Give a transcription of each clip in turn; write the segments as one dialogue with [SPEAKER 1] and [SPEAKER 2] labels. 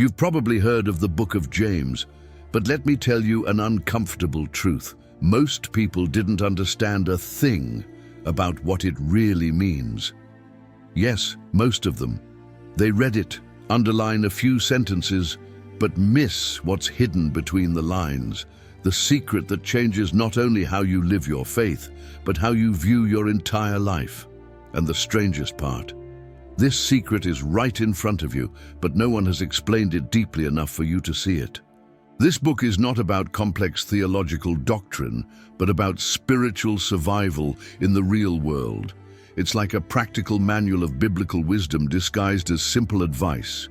[SPEAKER 1] You've probably heard of the Book of James, but let me tell you an uncomfortable truth. Most people didn't understand a thing about what it really means. Yes, most of them. They read it, underline a few sentences, but miss what's hidden between the lines, the secret that changes not only how you live your faith, but how you view your entire life. And the strangest part, this secret is right in front of you, but no one has explained it deeply enough for you to see it. This book is not about complex theological doctrine, but about spiritual survival in the real world. It's like a practical manual of biblical wisdom disguised as simple advice.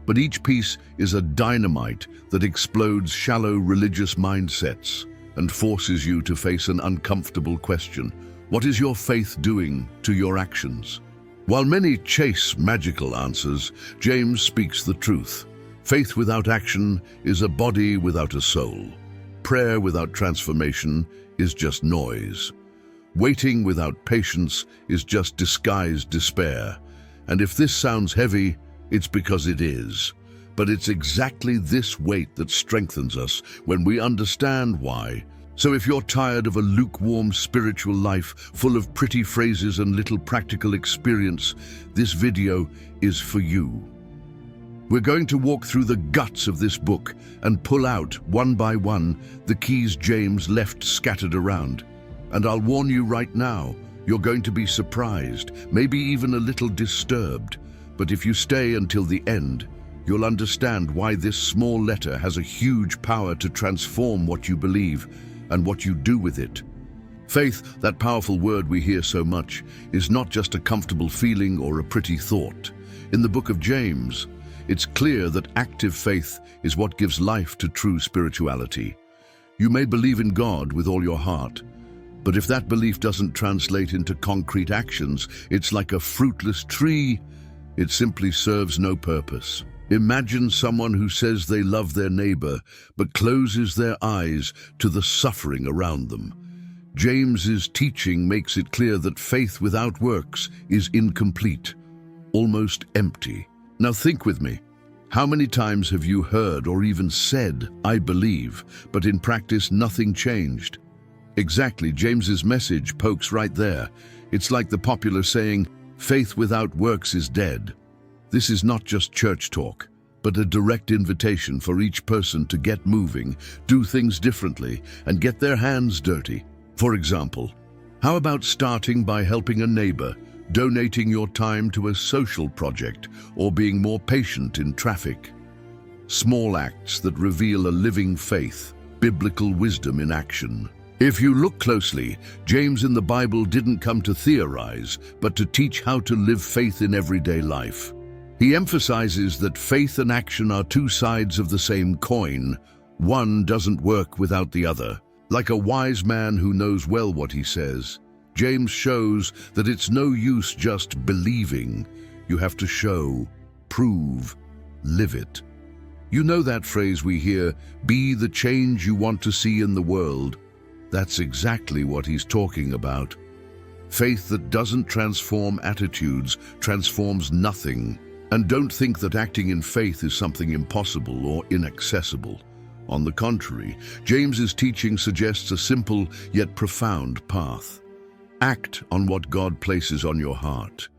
[SPEAKER 1] But each piece is a dynamite that explodes shallow religious mindsets and forces you to face an uncomfortable question. What is your faith doing to your actions? While many chase magical answers, James speaks the truth. Faith without action is a body without a soul. Prayer without transformation is just noise. Waiting without patience is just disguised despair. And if this sounds heavy, it's because it is. But it's exactly this weight that strengthens us when we understand why. So if you're tired of a lukewarm spiritual life full of pretty phrases and little practical experience, this video is for you. We're going to walk through the guts of this book and pull out, one by one, the keys James left scattered around. And I'll warn you right now, you're going to be surprised, maybe even a little disturbed. But if you stay until the end, you'll understand why this small letter has a huge power to transform what you believe and what you do with it. Faith, that powerful word we hear so much, is not just a comfortable feeling or a pretty thought. In the book of James, it's clear that active faith is what gives life to true spirituality. You may believe in God with all your heart, but if that belief doesn't translate into concrete actions, it's like a fruitless tree. It simply serves no purpose. Imagine someone who says they love their neighbor, but closes their eyes to the suffering around them. James's teaching makes it clear that faith without works is incomplete, almost empty. Now think with me. How many times have you heard or even said, "I believe," but in practice nothing changed? Exactly, James's message pokes right there. It's like the popular saying, "Faith without works is dead." This is not just church talk, but a direct invitation for each person to get moving, do things differently, and get their hands dirty. For example, how about starting by helping a neighbor, donating your time to a social project, or being more patient in traffic? Small acts that reveal a living faith, biblical wisdom in action. If you look closely, James in the Bible didn't come to theorize, but to teach how to live faith in everyday life. He emphasizes that faith and action are two sides of the same coin. One doesn't work without the other. Like a wise man who knows well what he says, James shows that it's no use just believing. You have to show, prove, live it. You know that phrase we hear, "Be the change you want to see in the world." That's exactly what he's talking about. Faith that doesn't transform attitudes transforms nothing. And don't think that acting in faith is something impossible or inaccessible. On the contrary, James's teaching suggests a simple yet profound path. Act on what God places on your heart.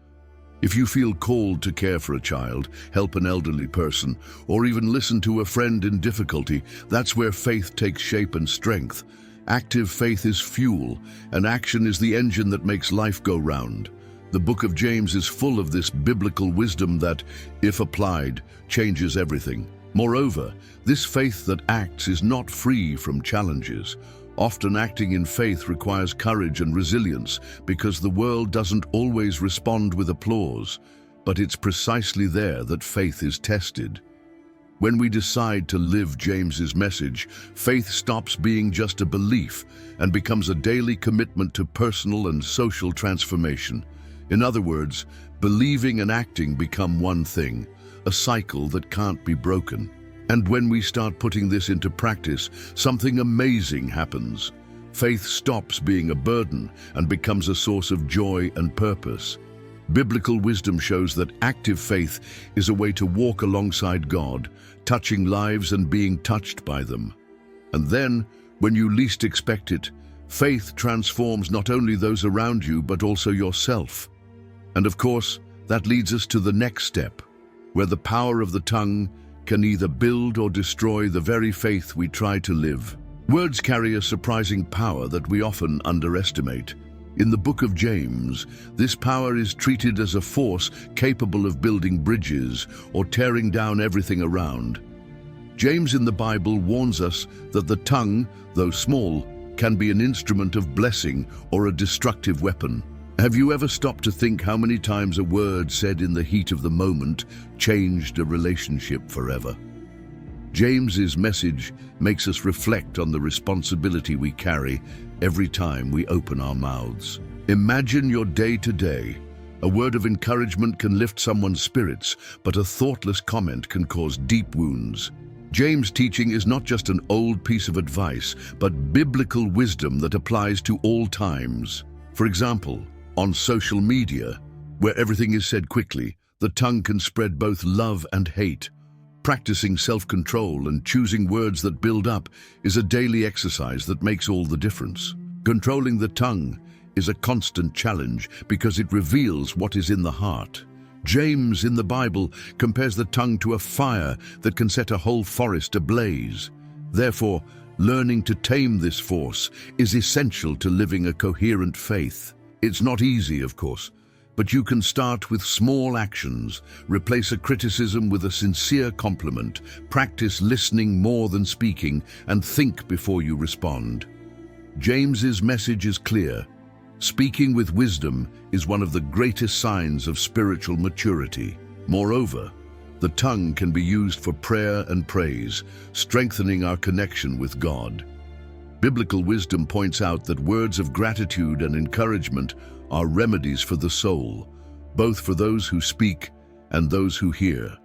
[SPEAKER 1] If you feel called to care for a child, help an elderly person, or even listen to a friend in difficulty, that's where faith takes shape and strength. Active faith is fuel, and action is the engine that makes life go round. The book of James is full of this biblical wisdom that, if applied, changes everything. Moreover, this faith that acts is not free from challenges. Often acting in faith requires courage and resilience because the world doesn't always respond with applause, but it's precisely there that faith is tested. When we decide to live James's message, faith stops being just a belief and becomes a daily commitment to personal and social transformation. In other words, believing and acting become one thing, a cycle that can't be broken. And when we start putting this into practice, something amazing happens. Faith stops being a burden and becomes a source of joy and purpose. Biblical wisdom shows that active faith is a way to walk alongside God, touching lives and being touched by them. And then, when you least expect it, faith transforms not only those around you, but also yourself. And of course, that leads us to the next step, where the power of the tongue can either build or destroy the very faith we try to live. Words carry a surprising power that we often underestimate. In the book of James, this power is treated as a force capable of building bridges or tearing down everything around. James in the Bible warns us that the tongue, though small, can be an instrument of blessing or a destructive weapon. Have you ever stopped to think how many times a word said in the heat of the moment changed a relationship forever? James's message makes us reflect on the responsibility we carry every time we open our mouths. Imagine your day to day. A word of encouragement can lift someone's spirits, but a thoughtless comment can cause deep wounds. James' teaching is not just an old piece of advice, but biblical wisdom that applies to all times. For example, on social media, where everything is said quickly, the tongue can spread both love and hate. Practicing self-control and choosing words that build up is a daily exercise that makes all the difference. Controlling the tongue is a constant challenge because it reveals what is in the heart. James in the Bible compares the tongue to a fire that can set a whole forest ablaze. Therefore, learning to tame this force is essential to living a coherent faith. It's not easy, of course, but you can start with small actions. Replace a criticism with a sincere compliment. Practice listening more than speaking, and think before you respond. James's message is clear. Speaking with wisdom is one of the greatest signs of spiritual maturity. Moreover, the tongue can be used for prayer and praise, strengthening our connection with God. Biblical wisdom points out that words of gratitude and encouragement are remedies for the soul, both for those who speak and those who hear.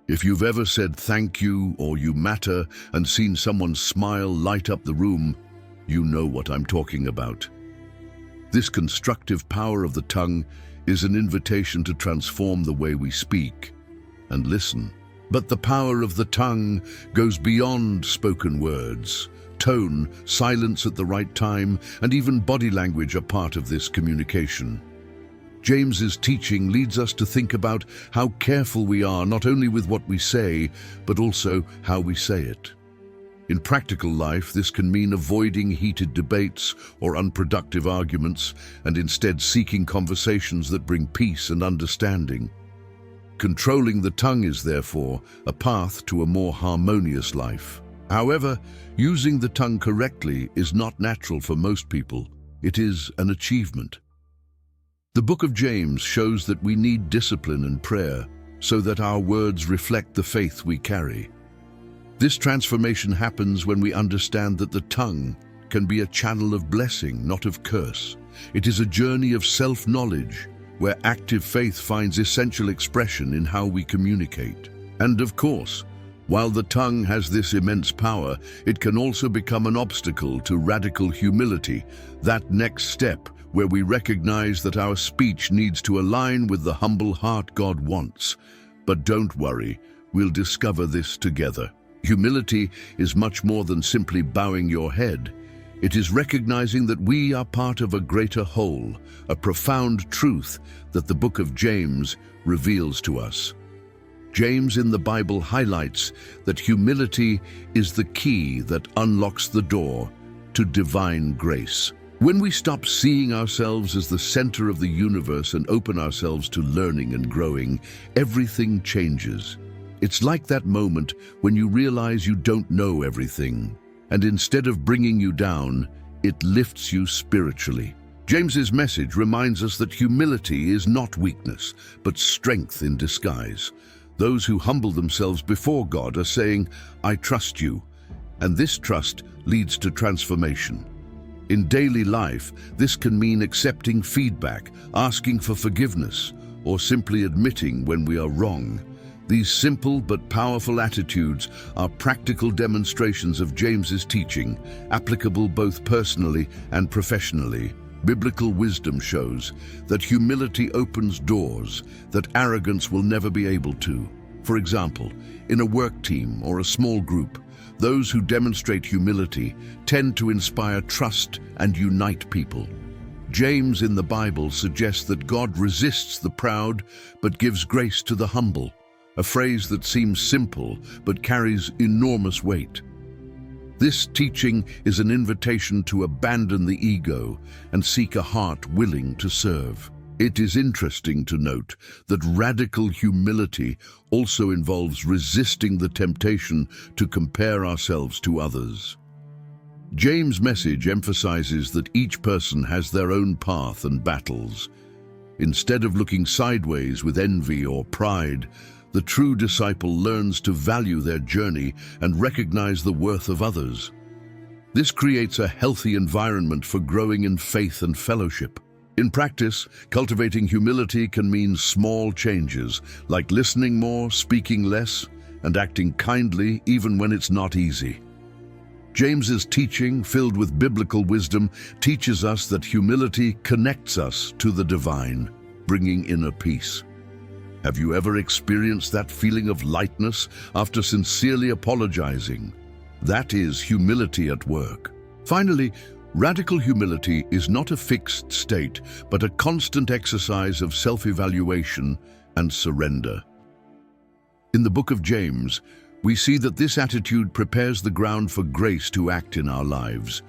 [SPEAKER 1] If you've ever said thank you or you matter and seen someone's smile light up the room, you know what I'm talking about. This constructive power of the tongue is an invitation to transform the way we speak and listen. But the power of the tongue goes beyond spoken words. Tone, silence at the right time, and even body language are part of this communication. James's teaching leads us to think about how careful we are not only with what we say, but also how we say it. In practical life, this can mean avoiding heated debates or unproductive arguments, and instead seeking conversations that bring peace and understanding. Controlling the tongue is therefore a path to a more harmonious life. However, using the tongue correctly is not natural for most people. It is an achievement. The book of James shows that we need discipline and prayer so that our words reflect the faith we carry. This transformation happens when we understand that the tongue can be a channel of blessing, not of curse. It is a journey of self-knowledge where active faith finds essential expression in how we communicate. And of course, while the tongue has this immense power, it can also become an obstacle to radical humility, that next step where we recognize that our speech needs to align with the humble heart God wants. But don't worry, we'll discover this together. Humility is much more than simply bowing your head. It is recognizing that we are part of a greater whole, a profound truth that the book of James reveals to us. James in the Bible highlights that humility is the key that unlocks the door to divine grace. When we stop seeing ourselves as the center of the universe and open ourselves to learning and growing, everything changes. It's like that moment when you realize you don't know everything, and instead of bringing you down, it lifts you spiritually. James's message reminds us that humility is not weakness, but strength in disguise. Those who humble themselves before God are saying, "I trust you," and this trust leads to transformation. In daily life, this can mean accepting feedback, asking for forgiveness, or simply admitting when we are wrong. These simple but powerful attitudes are practical demonstrations of James's teaching, applicable both personally and professionally. Biblical wisdom shows that humility opens doors that arrogance will never be able to. For example, in a work team or a small group, those who demonstrate humility tend to inspire trust and unite people. James in the Bible suggests that God resists the proud but gives grace to the humble, a phrase that seems simple but carries enormous weight. This teaching is an invitation to abandon the ego and seek a heart willing to serve. It is interesting to note that radical humility also involves resisting the temptation to compare ourselves to others. James' message emphasizes that each person has their own path and battles. Instead of looking sideways with envy or pride, the true disciple learns to value their journey and recognize the worth of others. This creates a healthy environment for growing in faith and fellowship. In practice, cultivating humility can mean small changes, like listening more, speaking less, and acting kindly even when it's not easy. James's teaching, filled with biblical wisdom, teaches us that humility connects us to the divine, bringing inner peace. Have you ever experienced that feeling of lightness after sincerely apologizing? That is humility at work. Finally, radical humility is not a fixed state, but a constant exercise of self-evaluation and surrender. In the book of James, we see that this attitude prepares the ground for grace to act in our lives.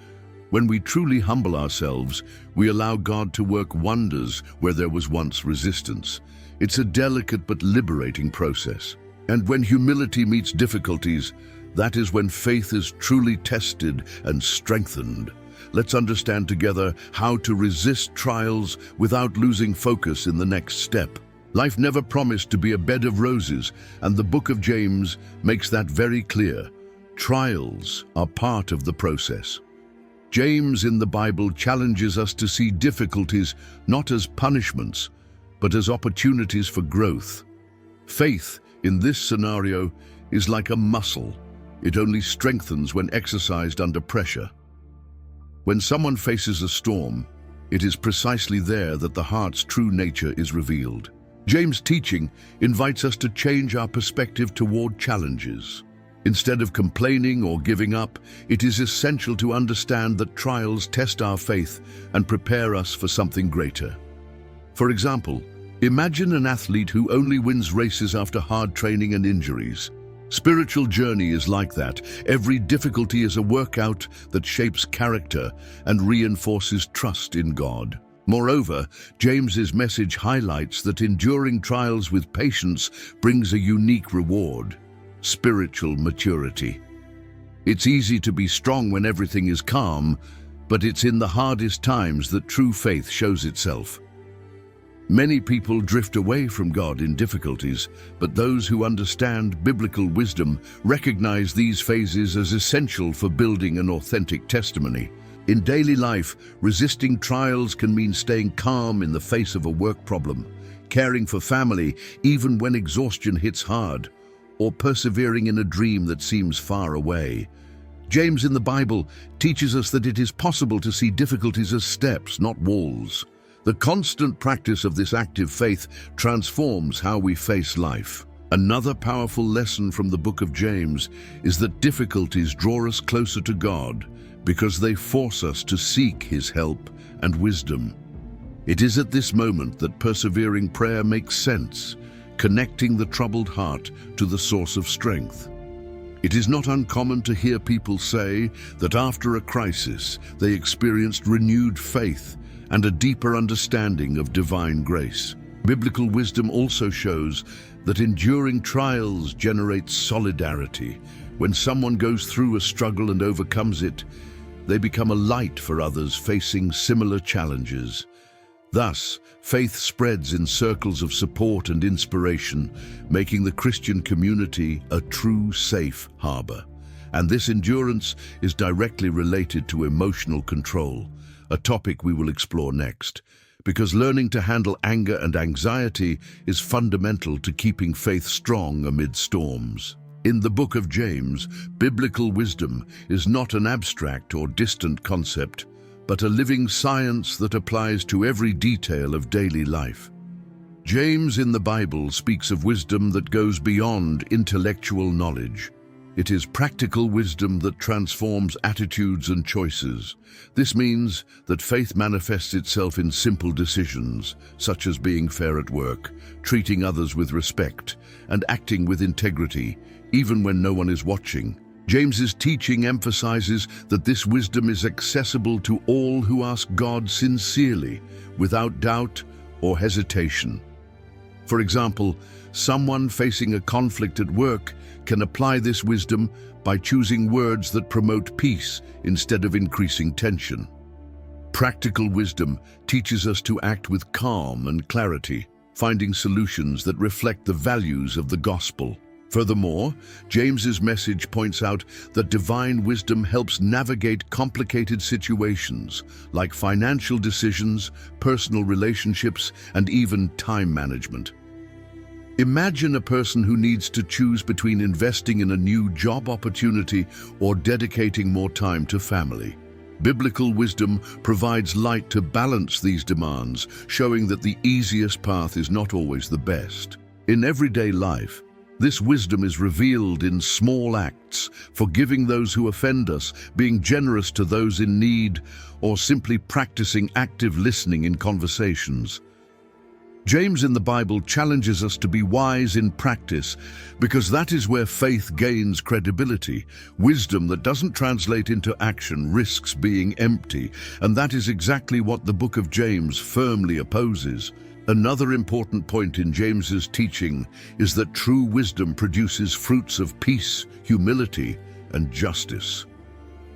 [SPEAKER 1] When we truly humble ourselves, we allow God to work wonders where there was once resistance. It's a delicate but liberating process. And when humility meets difficulties, that is when faith is truly tested and strengthened. Let's understand together how to resist trials without losing focus in the next step. Life never promised to be a bed of roses, and the book of James makes that very clear. Trials are part of the process. James in the Bible challenges us to see difficulties not as punishments, but as opportunities for growth. Faith, in this scenario, is like a muscle. It only strengthens when exercised under pressure. When someone faces a storm, it is precisely there that the heart's true nature is revealed. James' teaching invites us to change our perspective toward challenges. Instead of complaining or giving up, it is essential to understand that trials test our faith and prepare us for something greater. For example, imagine an athlete who only wins races after hard training and injuries. Spiritual journey is like that. Every difficulty is a workout that shapes character and reinforces trust in God. Moreover, James's message highlights that enduring trials with patience brings a unique reward: spiritual maturity. It's easy to be strong when everything is calm, but it's in the hardest times that true faith shows itself. Many people drift away from God in difficulties, but those who understand biblical wisdom recognize these phases as essential for building an authentic testimony. In daily life, resisting trials can mean staying calm in the face of a work problem, caring for family even when exhaustion hits hard, or persevering in a dream that seems far away. James in the Bible teaches us that it is possible to see difficulties as steps, not walls. The constant practice of this active faith transforms how we face life. Another powerful lesson from the book of James is that difficulties draw us closer to God because they force us to seek His help and wisdom. It is at this moment that persevering prayer makes sense, connecting the troubled heart to the source of strength. It is not uncommon to hear people say that after a crisis they experienced renewed faith and a deeper understanding of divine grace. Biblical wisdom also shows that enduring trials generate solidarity. When someone goes through a struggle and overcomes it, they become a light for others facing similar challenges. Thus, faith spreads in circles of support and inspiration, making the Christian community a true safe harbor. And this endurance is directly related to emotional control, a topic we will explore next, because learning to handle anger and anxiety is fundamental to keeping faith strong amid storms. In the book of James, biblical wisdom is not an abstract or distant concept, but a living science that applies to every detail of daily life. James in the Bible speaks of wisdom that goes beyond intellectual knowledge. It is practical wisdom that transforms attitudes and choices. This means that faith manifests itself in simple decisions, such as being fair at work, treating others with respect, and acting with integrity, even when no one is watching. James's teaching emphasizes that this wisdom is accessible to all who ask God sincerely, without doubt or hesitation. For example, someone facing a conflict at work can apply this wisdom by choosing words that promote peace instead of increasing tension. Practical wisdom teaches us to act with calm and clarity, finding solutions that reflect the values of the gospel. Furthermore, James's message points out that divine wisdom helps navigate complicated situations like financial decisions, personal relationships, and even time management. Imagine a person who needs to choose between investing in a new job opportunity or dedicating more time to family. Biblical wisdom provides light to balance these demands, showing that the easiest path is not always the best. In everyday life, this wisdom is revealed in small acts, forgiving those who offend us, being generous to those in need, or simply practicing active listening in conversations. James in the Bible challenges us to be wise in practice because that is where faith gains credibility. Wisdom that doesn't translate into action risks being empty, and that is exactly what the book of James firmly opposes. Another important point in James's teaching is that true wisdom produces fruits of peace, humility, and justice.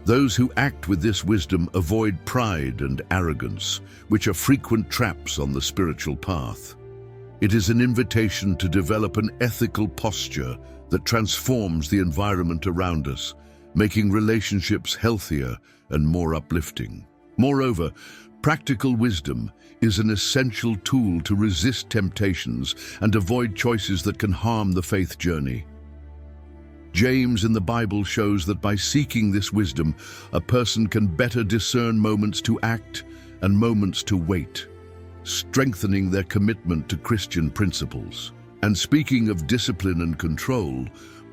[SPEAKER 1] Those who act with this wisdom avoid pride and arrogance, which are frequent traps on the spiritual path. It is an invitation to develop an ethical posture that transforms the environment around us, making relationships healthier and more uplifting. Moreover, practical wisdom is an essential tool to resist temptations and avoid choices that can harm the faith journey. James in the Bible shows that by seeking this wisdom, a person can better discern moments to act and moments to wait, strengthening their commitment to Christian principles. And speaking of discipline and control,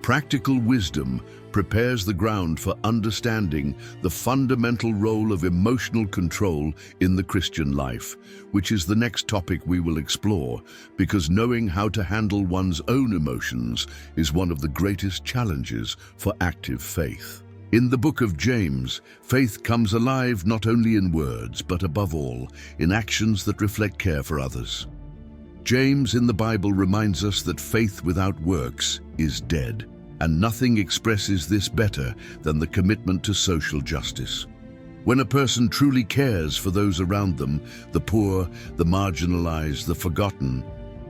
[SPEAKER 1] practical wisdom prepares the ground for understanding the fundamental role of emotional control in the Christian life, which is the next topic we will explore, because knowing how to handle one's own emotions is one of the greatest challenges for active faith. In the book of James, faith comes alive not only in words, but above all, in actions that reflect care for others. James in the Bible reminds us that faith without works is dead, and nothing expresses this better than the commitment to social justice. When a person truly cares for those around them, the poor, the marginalized, the forgotten,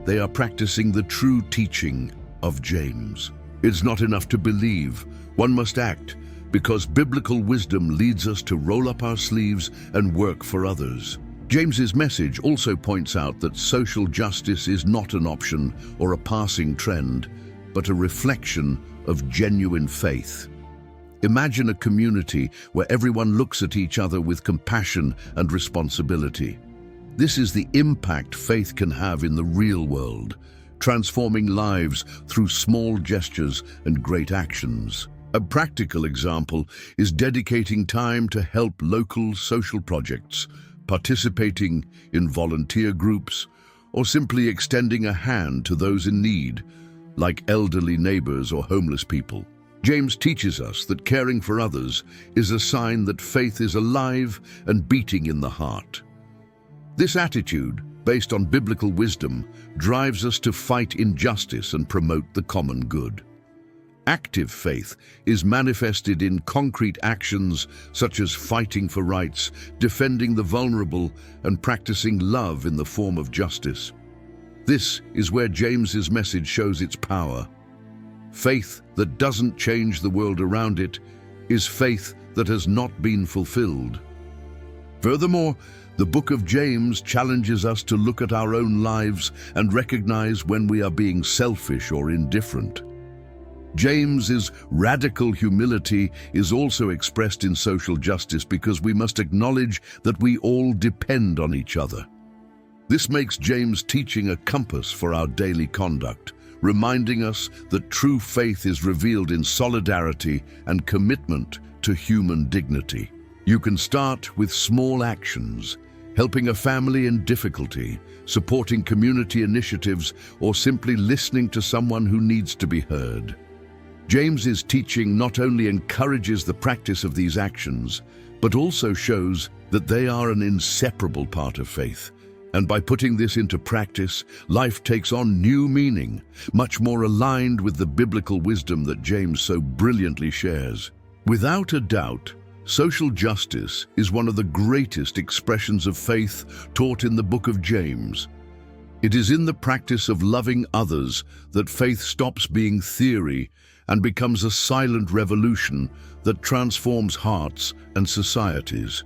[SPEAKER 1] they are practicing the true teaching of James. It's not enough to believe, one must act, because biblical wisdom leads us to roll up our sleeves and work for others. James's message also points out that social justice is not an option or a passing trend, but a reflection of genuine faith. Imagine a community where everyone looks at each other with compassion and responsibility. This is the impact faith can have in the real world, transforming lives through small gestures and great actions. A practical example is dedicating time to help local social projects, participating in volunteer groups, or simply extending a hand to those in need, like elderly neighbors or homeless people. James teaches us that caring for others is a sign that faith is alive and beating in the heart. This attitude, based on biblical wisdom, drives us to fight injustice and promote the common good. Active faith is manifested in concrete actions such as fighting for rights, defending the vulnerable, and practicing love in the form of justice. This is where James's message shows its power. Faith that doesn't change the world around it is faith that has not been fulfilled. Furthermore, the book of James challenges us to look at our own lives and recognize when we are being selfish or indifferent. James's radical humility is also expressed in social justice because we must acknowledge that we all depend on each other. This makes James' teaching a compass for our daily conduct, reminding us that true faith is revealed in solidarity and commitment to human dignity. You can start with small actions, helping a family in difficulty, supporting community initiatives, or simply listening to someone who needs to be heard. James's teaching not only encourages the practice of these actions, but also shows that they are an inseparable part of faith. And by putting this into practice, life takes on new meaning, much more aligned with the biblical wisdom that James so brilliantly shares. Without a doubt, social justice is one of the greatest expressions of faith taught in the book of James. It is in the practice of loving others that faith stops being theory and becomes a silent revolution that transforms hearts and societies.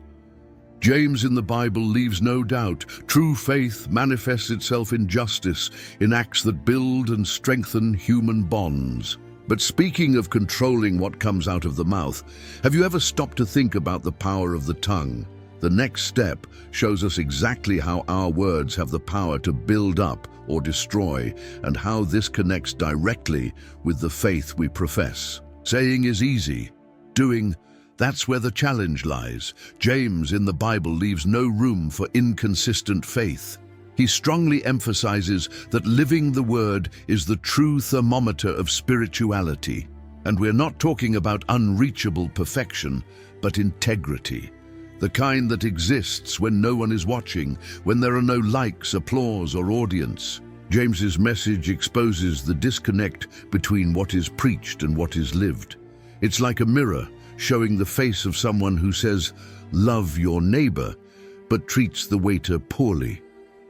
[SPEAKER 1] James in the Bible leaves no doubt. True faith manifests itself in justice, in acts that build and strengthen human bonds. But speaking of controlling what comes out of the mouth, have you ever stopped to think about the power of the tongue? The next step shows us exactly how our words have the power to build up or destroy, and how this connects directly with the faith we profess. Saying is easy. Doing, that's where the challenge lies. James in the Bible leaves no room for inconsistent faith. He strongly emphasizes that living the word is the true thermometer of spirituality. And we're not talking about unreachable perfection, but integrity. The kind that exists when no one is watching, when there are no likes, applause, or audience. James's message exposes the disconnect between what is preached and what is lived. It's like a mirror, showing the face of someone who says, "Love your neighbor," but treats the waiter poorly.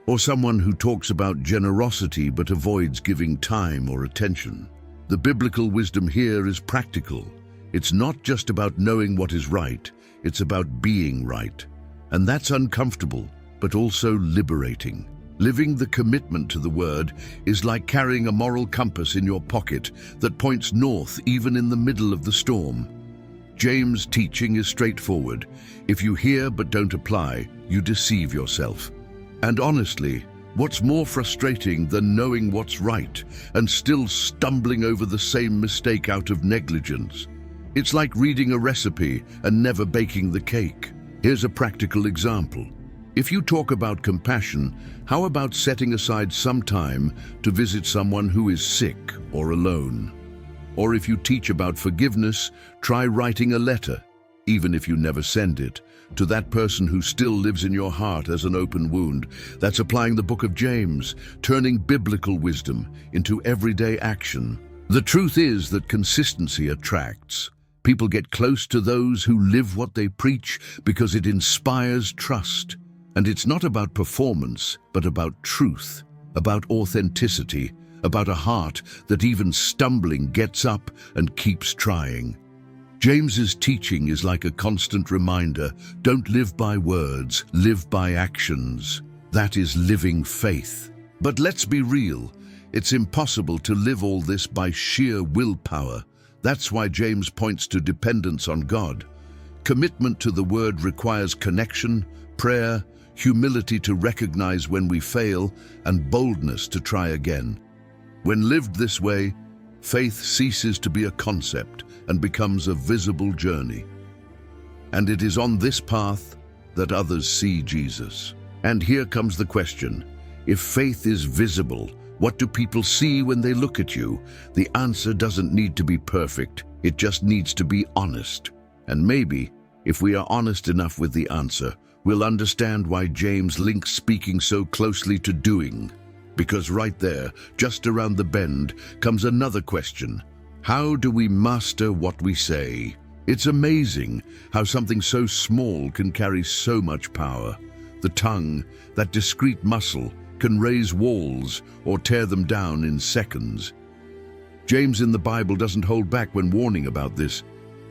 [SPEAKER 1] Or someone who talks about generosity but avoids giving time or attention. The biblical wisdom here is practical. It's not just about knowing what is right, it's about being right. And that's uncomfortable, but also liberating. Living the commitment to the word is like carrying a moral compass in your pocket that points north even in the middle of the storm. James' teaching is straightforward. If you hear but don't apply, you deceive yourself. And honestly, what's more frustrating than knowing what's right and still stumbling over the same mistake out of negligence? It's like reading a recipe and never baking the cake. Here's a practical example. If you talk about compassion, how about setting aside some time to visit someone who is sick or alone? Or if you teach about forgiveness, try writing a letter, even if you never send it, to that person who still lives in your heart as an open wound. That's applying the book of James, turning biblical wisdom into everyday action. The truth is that consistency attracts. People get close to those who live what they preach because it inspires trust. And it's not about performance, but about truth, about authenticity, about a heart that even stumbling gets up and keeps trying. James's teaching is like a constant reminder: don't live by words, live by actions. That is living faith. But let's be real, it's impossible to live all this by sheer willpower. That's why James points to dependence on God. Commitment to the word requires connection, prayer, humility to recognize when we fail, and boldness to try again. When lived this way, faith ceases to be a concept and becomes a visible journey. And it is on this path that others see Jesus. And here comes the question: if faith is visible, what do people see when they look at you? The answer doesn't need to be perfect, it just needs to be honest. And maybe, if we are honest enough with the answer, we'll understand why James links speaking so closely to doing. Because right there, just around the bend, comes another question. How do we master what we say? It's amazing how something so small can carry so much power. The tongue, that discreet muscle, can raise walls or tear them down in seconds. James in the Bible doesn't hold back when warning about this.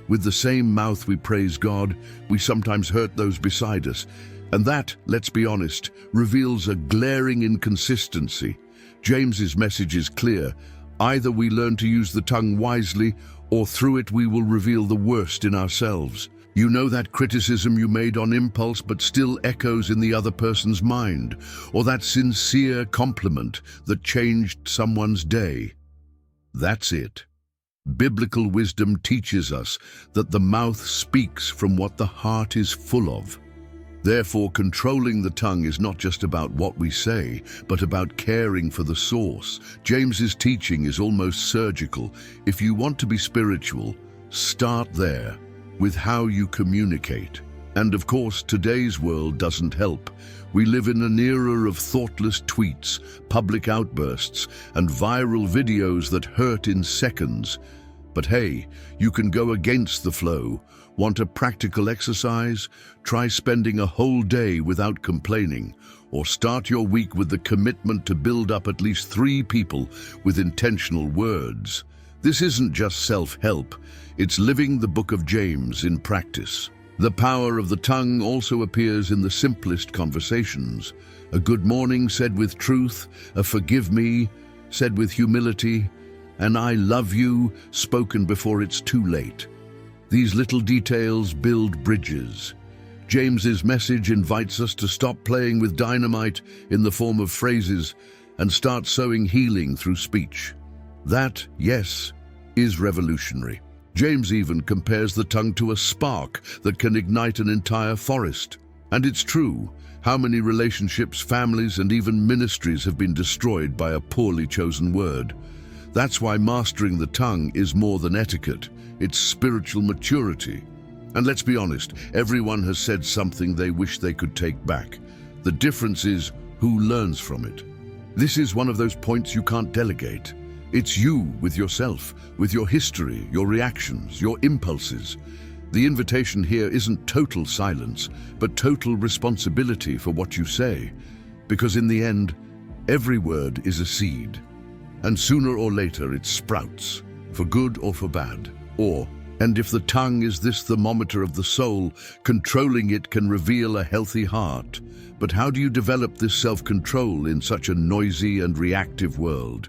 [SPEAKER 1] With the same mouth we praise God, we sometimes hurt those beside us. And that, let's be honest, reveals a glaring inconsistency. James's message is clear: Either we learn to use the tongue wisely, or through it we will reveal the worst in ourselves. You know that criticism you made on impulse but still echoes in the other person's mind, or that sincere compliment that changed someone's day. That's it. Biblical wisdom teaches us that the mouth speaks from what the heart is full of. Therefore, controlling the tongue is not just about what we say, but about caring for the source. James's teaching is almost surgical. If you want to be spiritual, start there, with how you communicate. And of course, today's world doesn't help. We live in an era of thoughtless tweets, public outbursts, and viral videos that hurt in seconds. But hey, you can go against the flow. Want a practical exercise? Try spending a whole day without complaining, or start your week with the commitment to build up at least 3 people with intentional words. This isn't just self-help, it's living the book of James in practice. The power of the tongue also appears in the simplest conversations. A good morning said with truth, a forgive me said with humility, and I love you spoken before it's too late. These little details build bridges. James's message invites us to stop playing with dynamite in the form of phrases and start sowing healing through speech. That, yes, is revolutionary. James even compares the tongue to a spark that can ignite an entire forest. And it's true. How many relationships, families, and even ministries have been destroyed by a poorly chosen word? That's why mastering the tongue is more than etiquette. It's spiritual maturity. And let's be honest, everyone has said something they wish they could take back. The difference is who learns from it. This is one of those points you can't delegate. It's you with yourself, with your history, your reactions, your impulses. The invitation here isn't total silence, but total responsibility for what you say. Because in the end, every word is a seed. And sooner or later it sprouts, for good or for bad. And if the tongue is this thermometer of the soul, controlling it can reveal a healthy heart. But how do you develop this self-control in such a noisy and reactive world?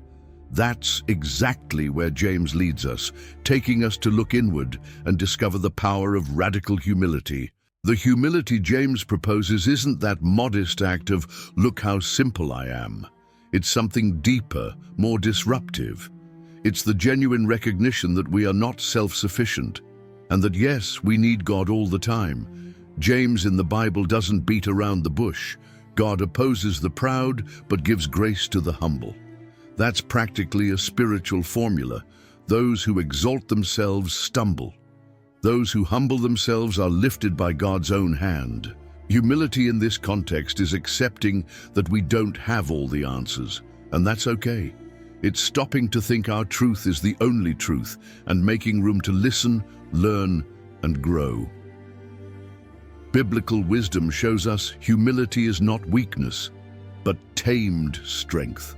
[SPEAKER 1] That's exactly where James leads us, taking us to look inward and discover the power of radical humility. The humility James proposes isn't that modest act of, look how simple I am. It's something deeper, more disruptive. It's the genuine recognition that we are not self-sufficient, and that yes, we need God all the time. James in the Bible doesn't beat around the bush. God opposes the proud, but gives grace to the humble. That's practically a spiritual formula. Those who exalt themselves stumble. Those who humble themselves are lifted by God's own hand. Humility in this context is accepting that we don't have all the answers, and that's okay. It's stopping to think our truth is the only truth and making room to listen, learn, and grow. Biblical wisdom shows us humility is not weakness, but tamed strength.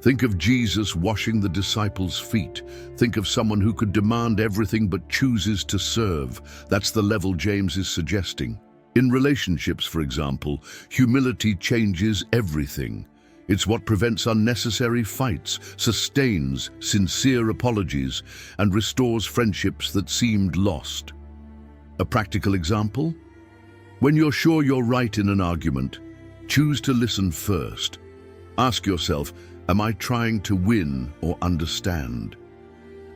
[SPEAKER 1] Think of Jesus washing the disciples' feet. Think of someone who could demand everything but chooses to serve. That's the level James is suggesting. In relationships, for example, humility changes everything. It's what prevents unnecessary fights, sustains sincere apologies, and restores friendships that seemed lost. A practical example? When you're sure you're right in an argument, choose to listen first. Ask yourself, am I trying to win or understand?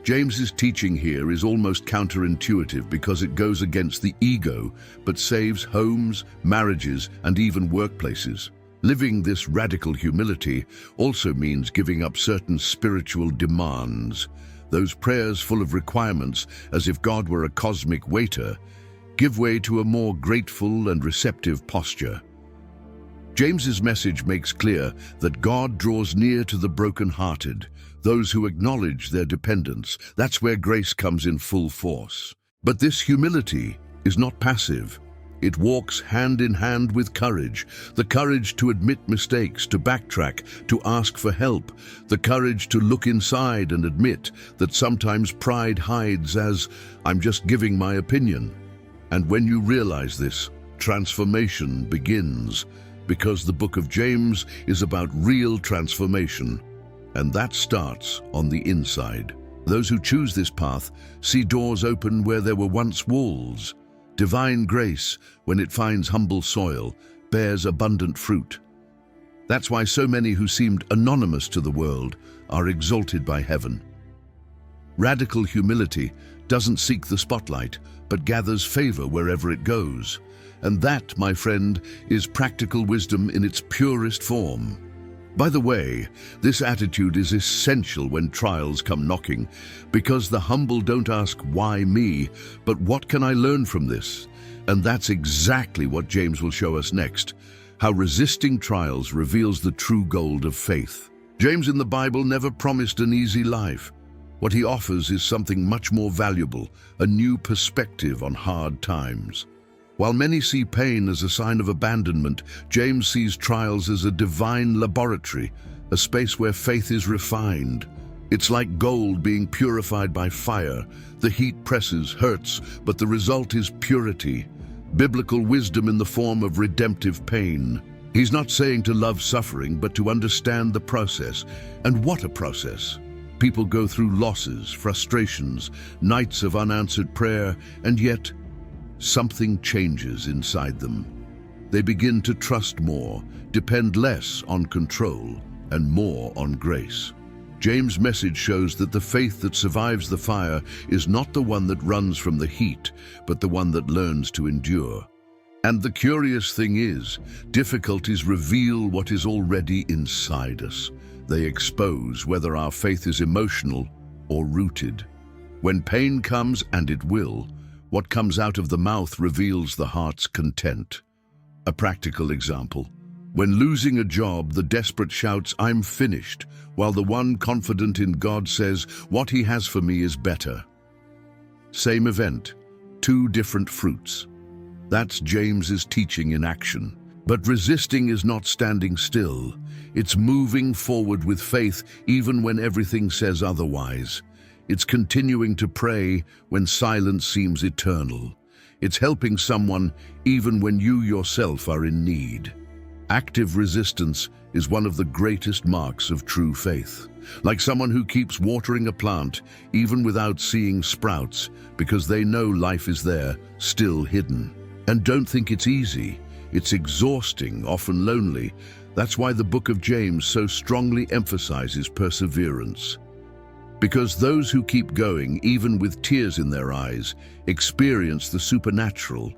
[SPEAKER 1] James's teaching here is almost counterintuitive because it goes against the ego, but saves homes, marriages, and even workplaces. Living this radical humility also means giving up certain spiritual demands. Those prayers full of requirements, as if God were a cosmic waiter, give way to a more grateful and receptive posture. James's message makes clear that God draws near to the broken-hearted, those who acknowledge their dependence. That's where grace comes in full force. But this humility is not passive. It walks hand in hand with courage, the courage to admit mistakes, to backtrack, to ask for help, the courage to look inside and admit that sometimes pride hides as, I'm just giving my opinion. And when you realize this, transformation begins, because the book of James is about real transformation. And that starts on the inside. Those who choose this path see doors open where there were once walls. Divine grace, when it finds humble soil, bears abundant fruit. That's why so many who seemed anonymous to the world are exalted by heaven. Radical humility doesn't seek the spotlight, but gathers favor wherever it goes. And that, my friend, is practical wisdom in its purest form. By the way, this attitude is essential when trials come knocking, because the humble don't ask, "Why me?" but "What can I learn from this?" And that's exactly what James will show us next, how resisting trials reveals the true gold of faith. James in the Bible never promised an easy life. What he offers is something much more valuable, a new perspective on hard times. While many see pain as a sign of abandonment, James sees trials as a divine laboratory, a space where faith is refined. It's like gold being purified by fire. The heat presses, hurts, but the result is purity. Biblical wisdom in the form of redemptive pain. He's not saying to love suffering, but to understand the process. And what a process! People go through losses, frustrations, nights of unanswered prayer, and yet something changes inside them. They begin to trust more, depend less on control, and more on grace. James' message shows that the faith that survives the fire is not the one that runs from the heat, but the one that learns to endure. And the curious thing is, difficulties reveal what is already inside us. They expose whether our faith is emotional or rooted. When pain comes, and it will, what comes out of the mouth reveals the heart's content. A practical example. When losing a job, the desperate shouts, "I'm finished," while the one confident in God says, "What He has for me is better." Same event, two different fruits. That's James's teaching in action. But resisting is not standing still. It's moving forward with faith even when everything says otherwise. It's continuing to pray when silence seems eternal. It's helping someone even when you yourself are in need. Active resistance is one of the greatest marks of true faith. Like someone who keeps watering a plant even without seeing sprouts because they know life is there, still hidden. And don't think it's easy. It's exhausting, often lonely. That's why the book of James so strongly emphasizes perseverance. Because those who keep going, even with tears in their eyes, experience the supernatural.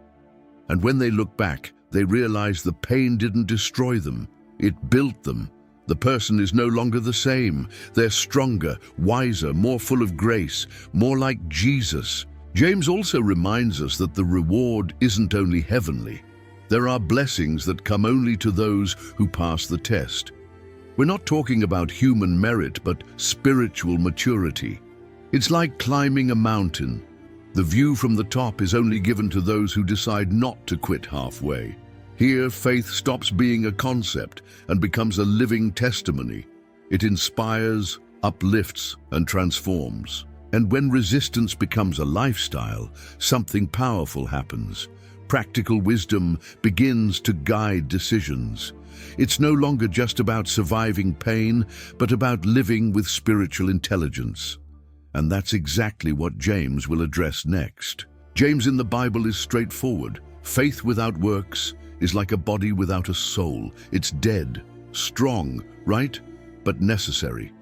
[SPEAKER 1] And when they look back, they realize the pain didn't destroy them, it built them. The person is no longer the same. They're stronger, wiser, more full of grace, more like Jesus. James also reminds us that the reward isn't only heavenly. There are blessings that come only to those who pass the test. We're not talking about human merit, but spiritual maturity. It's like climbing a mountain. The view from the top is only given to those who decide not to quit halfway. Here, faith stops being a concept and becomes a living testimony. It inspires, uplifts, and transforms. And when resistance becomes a lifestyle, something powerful happens. Practical wisdom begins to guide decisions. It's no longer just about surviving pain, but about living with spiritual intelligence. And that's exactly what James will address next. James in the Bible is straightforward. Faith without works is like a body without a soul. It's dead, strong, right? But necessary.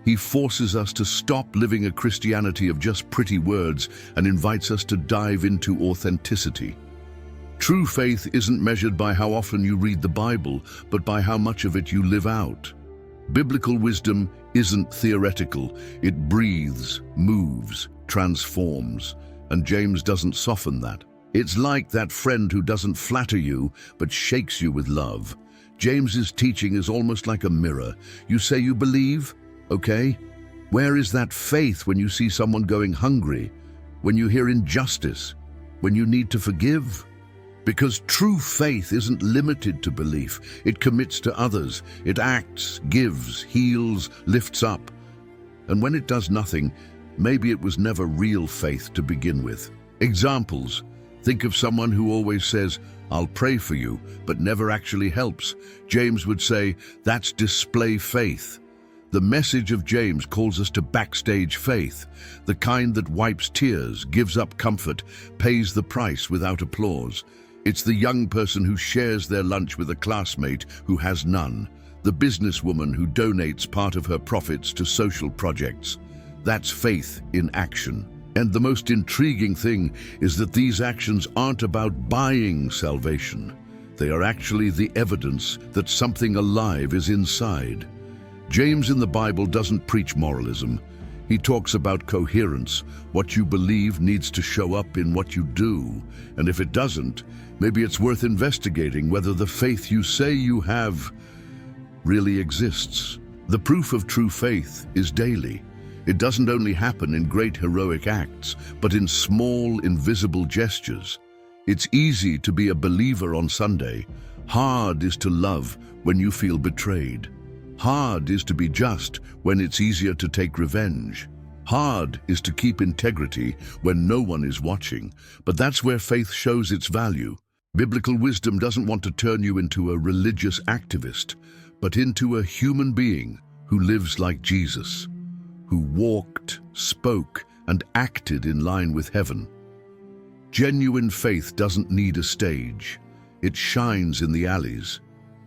[SPEAKER 1] He forces us to stop living a Christianity of just pretty words and invites us to dive into authenticity. True faith isn't measured by how often you read the Bible, but by how much of it you live out. Biblical wisdom isn't theoretical. It breathes, moves, transforms. And James doesn't soften that. It's like that friend who doesn't flatter you, but shakes you with love. James's teaching is almost like a mirror. You say you believe? Okay. Where is that faith when you see someone going hungry? When you hear injustice? When you need to forgive? Because true faith isn't limited to belief. It commits to others. It acts, gives, heals, lifts up. And when it does nothing, maybe it was never real faith to begin with. Examples. Think of someone who always says, "I'll pray for you," but never actually helps. James would say, that's display faith. The message of James calls us to backstage faith, the kind that wipes tears, gives up comfort, pays the price without applause. It's the young person who shares their lunch with a classmate who has none, the businesswoman who donates part of her profits to social projects. That's faith in action. And the most intriguing thing is that these actions aren't about buying salvation. They are actually the evidence that something alive is inside. James in the Bible doesn't preach moralism. He talks about coherence. What you believe needs to show up in what you do. And if it doesn't, maybe it's worth investigating whether the faith you say you have really exists. The proof of true faith is daily. It doesn't only happen in great heroic acts, but in small, invisible gestures. It's easy to be a believer on Sunday. Hard is to love when you feel betrayed. Hard is to be just when it's easier to take revenge. Hard is to keep integrity when no one is watching. But that's where faith shows its value. Biblical wisdom doesn't want to turn you into a religious activist, but into a human being who lives like Jesus, who walked, spoke, and acted in line with heaven. Genuine faith doesn't need a stage. It shines in the alleys.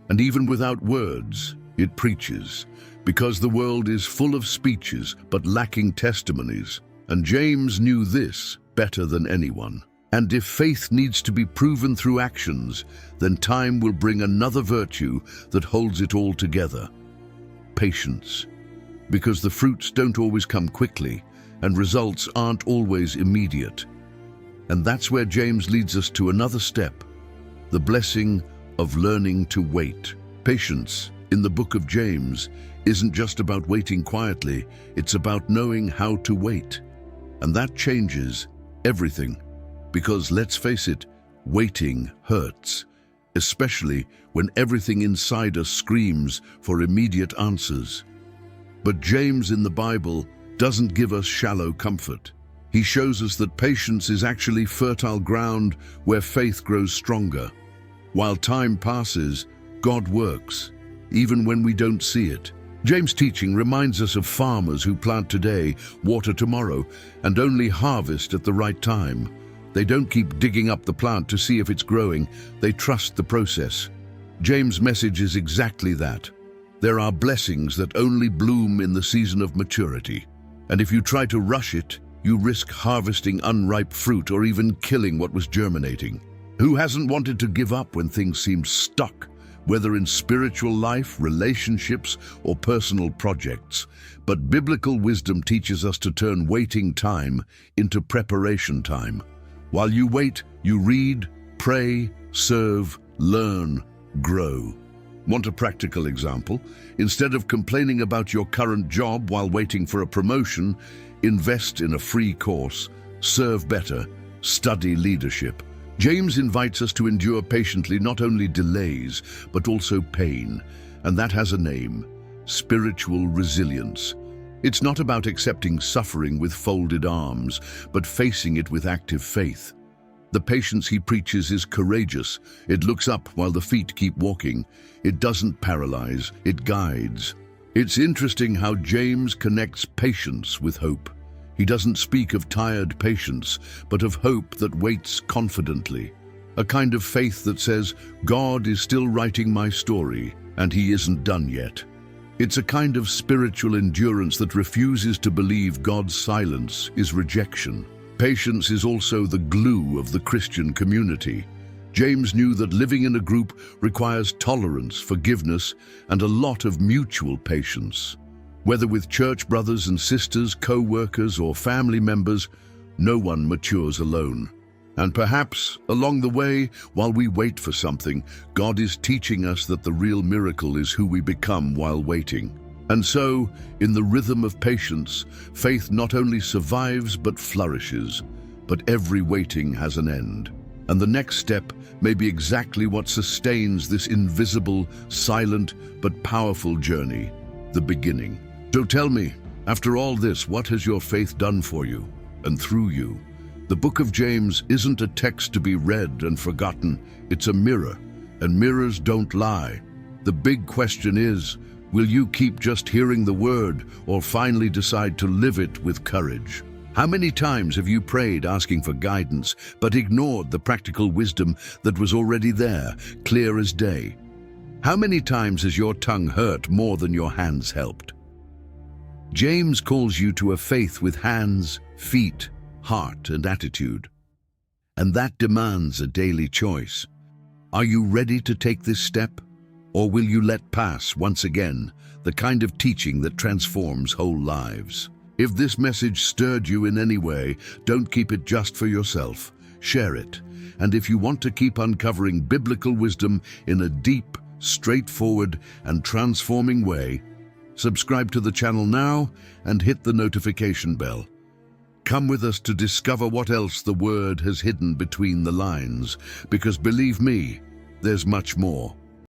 [SPEAKER 1] And even without words, it preaches, because the world is full of speeches but lacking testimonies. And James knew this better than anyone. And if faith needs to be proven through actions, then time will bring another virtue that holds it all together: patience. Because the fruits don't always come quickly, and results aren't always immediate. And that's where James leads us to another step: the blessing of learning to wait. Patience in the book of James isn't just about waiting quietly, it's about knowing how to wait. And that changes everything. Because let's face it, waiting hurts, especially when everything inside us screams for immediate answers. But James in the Bible doesn't give us shallow comfort. He shows us that patience is actually fertile ground where faith grows stronger. While time passes, God works, even when we don't see it. James' teaching reminds us of farmers who plant today, water tomorrow, and only harvest at the right time. They don't keep digging up the plant to see if it's growing. They trust the process. James' message is exactly that. There are blessings that only bloom in the season of maturity. And if you try to rush it, you risk harvesting unripe fruit or even killing what was germinating. Who hasn't wanted to give up when things seem stuck, whether in spiritual life, relationships, or personal projects? But biblical wisdom teaches us to turn waiting time into preparation time. While you wait, you read, pray, serve, learn, grow. Want a practical example? Instead of complaining about your current job while waiting for a promotion, invest in a free course, serve better, study leadership. James invites us to endure patiently not only delays, but also pain, and that has a name: spiritual resilience. It's not about accepting suffering with folded arms, but facing it with active faith. The patience he preaches is courageous. It looks up while the feet keep walking. It doesn't paralyze, it guides. It's interesting how James connects patience with hope. He doesn't speak of tired patience, but of hope that waits confidently. A kind of faith that says, God is still writing my story, and he isn't done yet. It's a kind of spiritual endurance that refuses to believe God's silence is rejection. Patience is also the glue of the Christian community. James knew that living in a group requires tolerance, forgiveness, and a lot of mutual patience. Whether with church brothers and sisters, co-workers, or family members, no one matures alone. And perhaps, along the way, while we wait for something, God is teaching us that the real miracle is who we become while waiting. And so, in the rhythm of patience, faith not only survives but flourishes. But every waiting has an end. And the next step may be exactly what sustains this invisible, silent, but powerful journey: the beginning. So tell me, after all this, what has your faith done for you and through you? The book of James isn't a text to be read and forgotten. It's a mirror, and mirrors don't lie. The big question is, Will you keep just hearing the word or finally decide to live it with courage? How many times have you prayed asking for guidance but ignored the practical wisdom that was already there, clear as day? How many times has your tongue hurt more than your hands helped? James calls you to a faith with hands, feet, heart, and attitude. And that demands a daily choice. Are you ready to take this step? Or will you let pass, once again, the kind of teaching that transforms whole lives? If this message stirred you in any way, don't keep it just for yourself. Share it. And if you want to keep uncovering biblical wisdom in a deep, straightforward, and transforming way, subscribe to the channel now and hit the notification bell. Come with us to discover what else the Word has hidden between the lines, because believe me, there's much more.